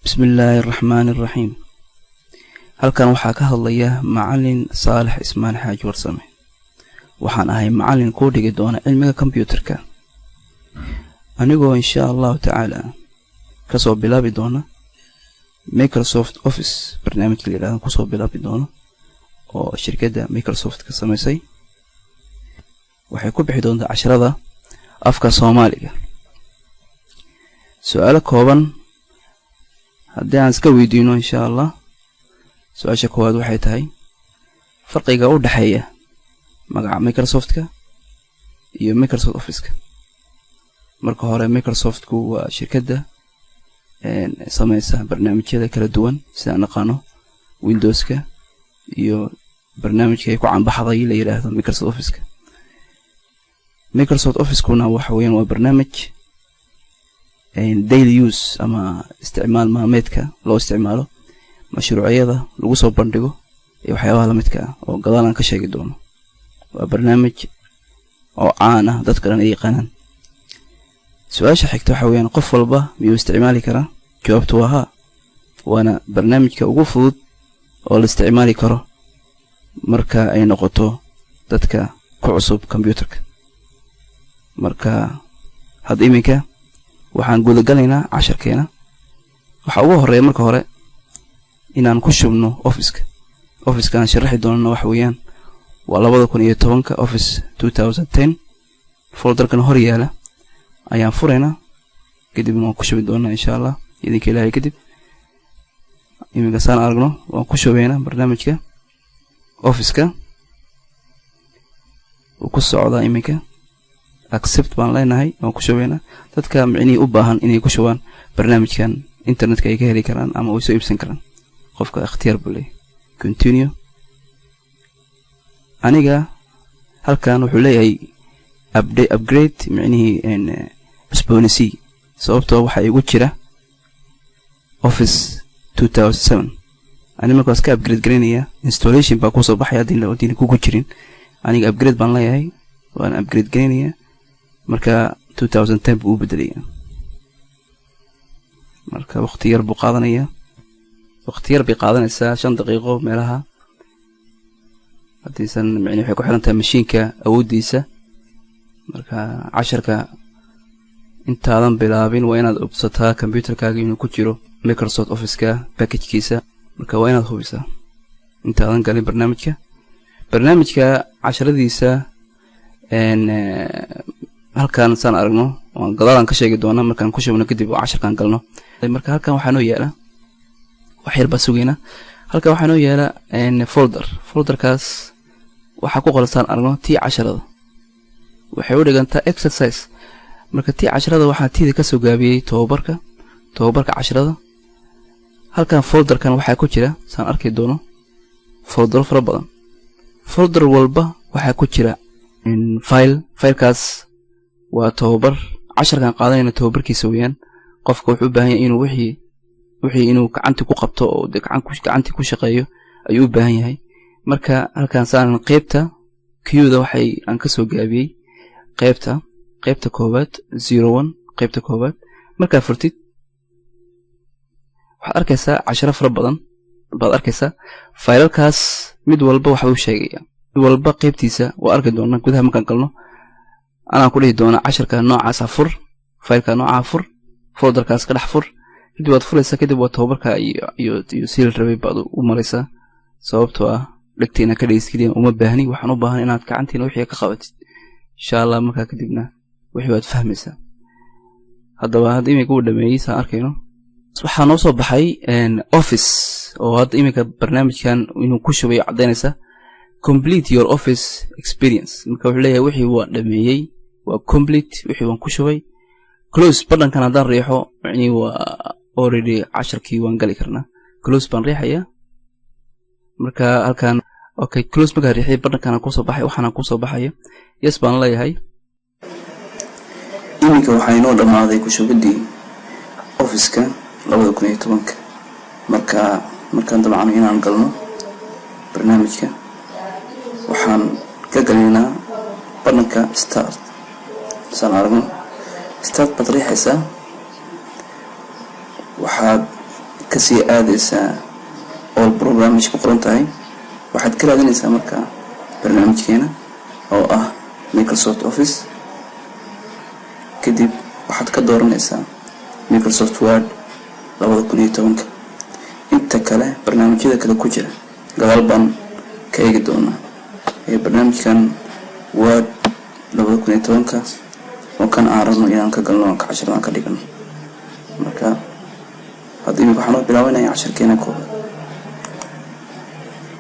بسم الله الرحمن الرحيم. halkan waxaa ka hadlaya macallin Saalax Ismaan Xaaj Warsame. waxaan ahay macallin ku dhigi doona cilmiga computerka. anigoo insha Allah ta'ala ka soo bilaabi doona Microsoft Office barnaamijka la yiraahdo ku soo bilaabi doona oo shirkadda Microsoft ka sameysay. waxay ku bixi doontaa casharada afka Soomaaliga. su'aalo kooban haddii aan iska weydiino insha Allah. su'aasha koowaad waxay tahay farqiga u dhaxeeya magaca Microsoft-ka iyo Microsoft Office-ka. marka hore Microsoft-ku waa shirkadda sameysa barnaamijyada kala duwan sida naqaano Windows-ka iyo barnaamijka ay ku canbaxday la yiraahdo Microsoft Office-ka. Microsoft Office-kuna waxa weeyaan waa barnaamij daily use ama isticmaal maalmeedka loo isticmaalo mashruucyada lagu soo bandhigo iyo waxyaabaha la midka ah oo gadaal aan ka sheegi doono. waa barnaamij oo caan ah dadka dhan ay yaqaanaan. su'aasha xigta waxa weeyaan qof walba miyuu isticmaali karaa? jawaabtu waa haa. waana barnaamijka ugu fudud oo la isticmaali karo marka ay noqoto dadka ku cusub computerka. marka had iminka waxaan guud galaynaa casharkeena. waxa ugu horeeya marka hore inaan ku shubno Office-ka aan sharaxi doonno waxa weeyaan waa 2010 Office 2010 folderkan hor yaala ayaan fureynaa kadib waan ku shubi doonaa insha Allah idinka ilaahay kadib. iminka saan aragno waan ku shubeynaa barnaamijka Office-ka oo ku socda iminka accept baan leenahay waan ku shubeynaa. dadka micnihii u baahan inay ku shubaan barnaamijkan internetka ay ka heli karaan ama ay soo iibsan karaan qofka ikhtiyaar buu leeyahay. continue. aniga halkan wuxuu leeyahay upgrade micnihii cusboonaysi sababtoo waxa igu jira Office 2007. aniga markaas ka upgrade gareynaya installation baa ku soo baxay hadii ku jirin. aniga upgrade baan leeyahay waan upgrade gareynaya marka 2010 buu bedelaya. marka waqti yar buu qaadanaya. waqti yar bay qaadanaysaa 5 daqiiqo meelaha hadiisan micnihii waxay ku xiran tahay mashiinka awoodiisa. marka casharka intaadan bilaabin waa inaad ubsataa computerkaaga inuu ku jiro Microsoft Office-ka package-kiisa. marka waa inaad hubisaa intaadan galin barnaamijka casharadiisa halkan saan aragno waan gadaalan ka sheegi doonaa markaan ku shubno kadib oo casharkan galno. marka halkan waxaa noo yaala wax yar baa sugayna. halkan waxaa noo yaala folderkaas waxaa ku qoran saan aragno tii casharada waxay u dhigantaa exercise. marka tii casharada waxaa tiida ka soo gaabiyey tababarka casharada. halkan folderkan waxaa ku jira saan arki doono folder fara badan. folder walba waxaa ku jira filekaas waa tababar casharkan qaadanayna tababarkiisa weeyaan. qofka wuxuu u baahan yahay inuu wixii inuu gacanta ku qabto oo gacanta ku shaqeeyo ayuu u baahan yahay. marka halkan saan qaybta queueda waxay aan ka soo gaabiyey qaybta koobaad 01 qaybta koobaad. marka furtid waxaad arkaysaa casharo fara badan baad arkaysaa. filalkaas mid walba waxa uu sheegaya mid walba qaybtiisa waa arki doonaa gudaha markaan galno. anaa ku dhihi doonaa casharka noocaas fur fileka nooca fur folderkaas ka dhex fur kadib waad furaysaa kadib waa tababarka iyo seel rabay baad u maraysaa sababtoo ah dhagteena ka dhageyskeliya uma baahni. waxaan u baahan inaad gacantiina wixii ka qabatid insha Allah. marka kadibna wixii waad fahmaysaa. haddaba hadda iminka uu dhameeyay saan arkayno waxaa noo soo baxay Office oo hadda iminka barnaamijkan inuu ku shubay cadeynaysa complete your Office experience. marka wuxuu leeyahay wixii waa dhameeyay waa complete wixii waan ku shubay. close button-kan haddaan riixo micnihii waa already casharkii waan gali karnaa. close baan riixaya. marka halkan okay close markaan riixay button-kan ku soo baxay waxaana ku soo baxaya yes baan leeyahay. iminka waxaa inoo dhamaaday ku shubidii Office-ka 2010. markaan dabcan inaan galno barnaamijka waxaan ka galaynaa button-ka start. saan aragno start baad riixaysaa waxaad kasii aadaysaa all programmage ku qoran tahay waxaad ka raadinaysaa marka barnaamijkeena oo ah Microsoft Office kadib waxaad ka dooranaysaa Microsoft Word 2010 inta kale barnaamijyada kale ku jira gadaal baan ka eegi doonaa barnaamijkan Word 2010 oo kan aan rabno inaan ka galno ka casharada ka dhigano marka haddii waxaan bilaabanaa casharkeena koowaad